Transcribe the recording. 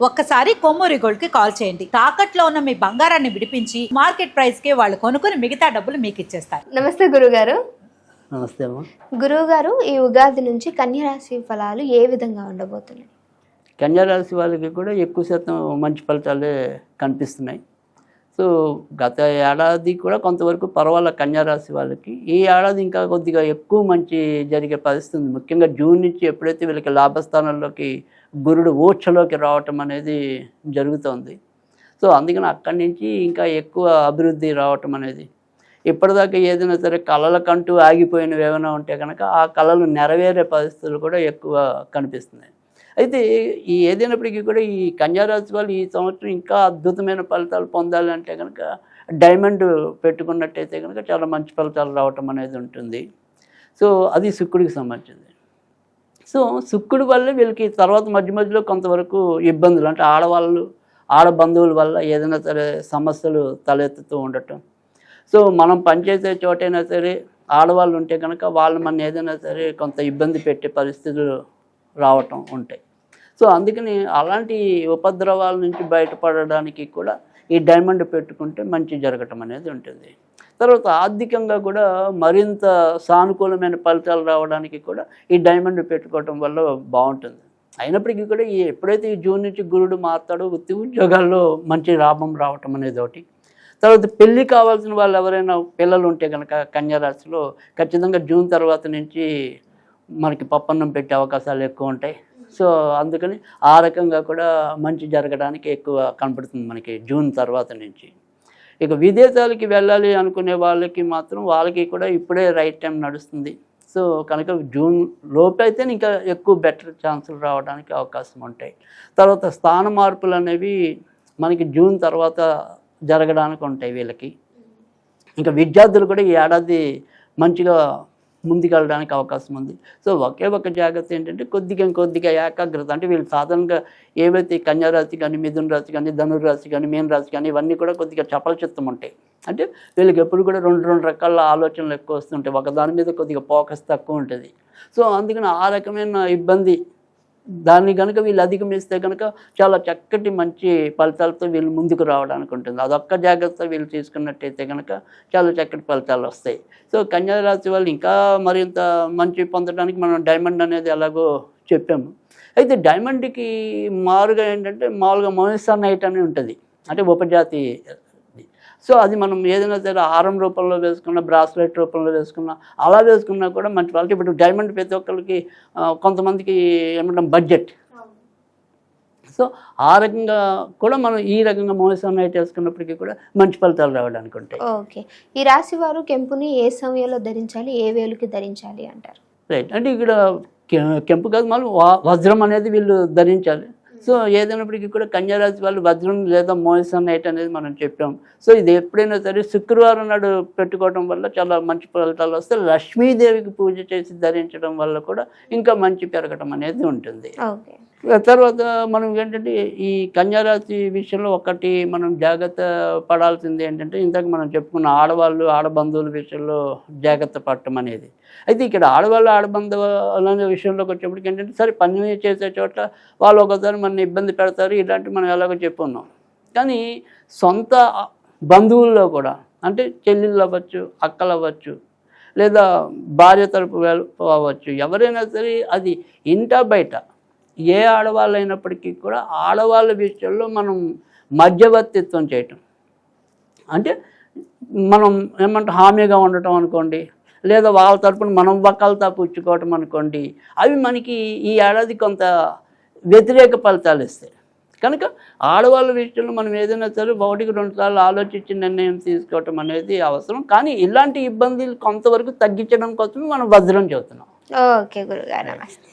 ఒక్కసారి కొమ్మూరి గోల్డ్ కి కాల్ చేయండి. తాకట్లో ఉన్న మీ బంగారాన్ని విడిపించి మార్కెట్ ప్రైస్ కి వాళ్ళు కొనుక్కుని మిగతా డబ్బులు మీకు ఇచ్చేస్తారు. నమస్తే గురుగారు. నమస్తే అమ్మా. గురువుగారు, ఈ ఉగాది నుంచి కన్యా రాశి ఫలాలు ఏ విధంగా ఉండబోతున్నాయి? కన్యా రాశి వాళ్ళకి కూడా ఎక్కువ శాతం మంచి ఫలితాలే కనిపిస్తున్నాయి. సో గత ఏడాది కూడా కొంతవరకు పర్వాలేదు కన్యా రాశి వాళ్ళకి. ఈ ఏడాది ఇంకా కొద్దిగా ఎక్కువ మంచి జరిగే పరిస్థితి ఉంది. ముఖ్యంగా జూన్ నుంచి ఎప్పుడైతే వీళ్ళకి లాభస్థానంలోకి గురుడు ఓక్షలోకి రావటం అనేది జరుగుతోంది. సో అందుకని అక్కడి నుంచి ఇంకా ఎక్కువ అభివృద్ధి రావటం అనేది, ఇప్పటిదాకా ఏదైనా సరే కళలకంటూ ఆగిపోయినవి ఏమైనా ఉంటే కనుక ఆ కళలు నెరవేరే పరిస్థితులు కూడా ఎక్కువ కనిపిస్తున్నాయి. అయితే ఈ ఏదైనప్పటికీ కూడా ఈ కన్యా రాశి వాళ్ళు ఈ సంవత్సరం ఇంకా అద్భుతమైన ఫలితాలు పొందాలి అంటే కనుక డైమండ్ పెట్టుకున్నట్టయితే కనుక చాలా మంచి ఫలితాలు రావటం అనేది ఉంటుంది. సో అది శుక్రుడికి సంబంధించింది. సో శుక్రుడి వల్లే వీళ్ళకి తర్వాత మధ్య మధ్యలో కొంతవరకు ఇబ్బందులు, అంటే ఆడ బంధువుల వల్ల ఏదైనా సరే సమస్యలు తలెత్తుతూ ఉండటం. సో మనం పనిచేసే చోటైనా సరే ఆడవాళ్ళు ఉంటే కనుక వాళ్ళు మన ఏదైనా సరే కొంత ఇబ్బంది పెట్టే పరిస్థితులు రావటం ఉంటాయి. సో అందుకని అలాంటి ఉపద్రవాల నుంచి బయటపడడానికి కూడా ఈ డైమండ్ పెట్టుకుంటే మంచి జరగటం అనేది ఉంటుంది. తర్వాత ఆర్థికంగా కూడా మరింత సానుకూలమైన ఫలితాలు రావడానికి కూడా ఈ డైమండ్ పెట్టుకోవటం వల్ల బాగుంటుంది. అయినప్పటికీ కూడా ఎప్పుడైతే ఈ జూన్ నుంచి గురుడు మారుతాడో వృత్తి ఉద్యోగాల్లో మంచి లాభం రావటం అనేది ఒకటి. తర్వాత పెళ్ళి కావాల్సిన వాళ్ళు ఎవరైనా పిల్లలు ఉంటే కనుక కన్యా రాశిలో ఖచ్చితంగా జూన్ తర్వాత నుంచి మనకి పప్పన్నం పెట్టే అవకాశాలు ఎక్కువ ఉంటాయి. సో అందుకని ఆ రకంగా కూడా మంచి జరగడానికి ఎక్కువ కనపడుతుంది మనకి జూన్ తర్వాత నుంచి. ఇక విదేశాలకి వెళ్ళాలి అనుకునే వాళ్ళకి మాత్రం వాళ్ళకి కూడా ఇప్పుడే రైట్ టైం నడుస్తుంది. సో కనుక జూన్ లోపు అయితే ఇంకా ఎక్కువ బెటర్ ఛాన్సులు రావడానికి అవకాశం ఉంటాయి. తర్వాత స్థాన మార్పులు అనేవి మనకి జూన్ తర్వాత జరగడానికి ఉంటాయి వీళ్ళకి. ఇంకా విద్యార్థులు కూడా ఈ ఏడాది మంచిగా ముందుకెళ్ళడానికి అవకాశం ఉంది. సో ఒకే ఒక జాగ్రత్త ఏంటంటే కొద్దిగా ఏకాగ్రత, అంటే వీళ్ళు సాధారణంగా ఏవైతే కన్యా రాశి కానీ, మిథున రాశి కానీ, ధనుర్రాశి కానీ, మీన రాశి కానీ ఇవన్నీ కూడా కొద్దిగా చపల చిత్తం ఉంటాయి. అంటే వీళ్ళకి ఎప్పుడు కూడా రెండు రకాల ఆలోచనలు ఎక్కువ వస్తుంటాయి. ఒక దాని మీద కొద్దిగా ఫోకస్ తక్కువ ఉంటుంది. సో అందుకని ఆ రకమైన ఇబ్బంది దాన్ని కనుక వీళ్ళు అధిగమిస్తే కనుక చాలా చక్కటి మంచి ఫలితాలతో వీళ్ళు ముందుకు రావడానికి ఉంటుంది. అదొక్క జాగ్రత్త వీళ్ళు తీసుకున్నట్టయితే కనుక చాలా చక్కటి ఫలితాలు వస్తాయి. సో కన్యా రాశి వాళ్ళు ఇంకా మరింత మంచి పొందడానికి మనం డైమండ్ అనేది ఎలాగో చెప్పాము. అయితే డైమండ్కి మారుగా ఏంటంటే మామూలుగా మోనిసన్నైట్ అని ఉంటుంది, అంటే ఉపజాతి. సో అది మనం ఏదైనా సరే హారం రూపంలో వేసుకున్న, బ్రాస్లెట్ రూపంలో వేసుకున్నా, అలా వేసుకున్నా కూడా మంచి వాళ్ళకి. ఇప్పుడు డైమండ్ ప్రతి ఒక్కరికి కొంతమందికి ఏమంటాం బడ్జెట్. సో ఆ రకంగా కూడా మనం ఈ రకంగా మోనిసన్నైట్ వేసుకున్నప్పటికీ కూడా మంచి ఫలితాలు రావడానికి ఉంటాయి. ఓకే, ఈ రాశి వారు కెంపుని ఏ సమయంలో ధరించాలి, ఏ వేలుకి ధరించాలి అంటారు? రైట్, అంటే ఇక్కడ కెంపు కాదు, మళ్ళీ వజ్రం అనేది వీళ్ళు ధరించాలి. సో ఏదైనప్పటికీ కూడా కన్యా రాశి వాళ్ళు వజ్రం లేదా మోనిసన్నైట్ అనేది మనం చెప్పాం. సో ఇది ఎప్పుడైనా సరే శుక్రవారం నాడు పెట్టుకోవడం వల్ల చాలా మంచి ఫలితాలు వస్తాయి. లక్ష్మీదేవికి పూజ చేసి ధరించడం వల్ల కూడా ఇంకా మంచి పెరగటం అనేది ఉంటుంది. తర్వాత మనం ఏంటంటే ఈ కన్యా రాశి విషయంలో ఒకటి మనం జాగ్రత్త పడాల్సింది ఏంటంటే, ఇంతకు మనం చెప్పుకున్న ఆడబంధువుల విషయంలో జాగ్రత్త పడటం అనేది. అయితే ఇక్కడ ఆడబంధువులు అనే విషయంలోకి వచ్చేప్పటికి ఏంటంటే, సరే పని చేసే చోట వాళ్ళు ఒకసారి మన ఇబ్బంది పెడతారు, ఇలాంటివి మనం ఎలాగో చెప్పుకున్నాం. కానీ సొంత బంధువుల్లో కూడా, అంటే చెల్లెళ్ళు అవ్వచ్చు, అక్కలు అవ్వచ్చు, లేదా భార్య తరపు అవ్వచ్చు, ఎవరైనా సరే అది ఇంటా బయట ఏ ఆడవాళ్ళు అయినప్పటికీ కూడా ఆడవాళ్ళ విషయంలో మనం మధ్యవర్తిత్వం చేయటం, అంటే మనం ఏమంటే హామీగా ఉండటం అనుకోండి, లేదా వాళ్ళ తరపున మనం వకాల్తా పుచ్చుకోవటం అనుకోండి, అవి మనకి ఈ ఏడాది కొంత వ్యతిరేక ఫలితాలు ఇస్తాయి. కనుక ఆడవాళ్ళ విషయంలో మనం ఏదైనా సరే 1-2 సార్లు ఆలోచించి నిర్ణయం తీసుకోవటం అనేది అవసరం. కానీ ఇలాంటి ఇబ్బందులు కొంతవరకు తగ్గించడం కోసం మనం వజ్రం చెబుతున్నాం. ఓకే గురుగారు, నమస్తే.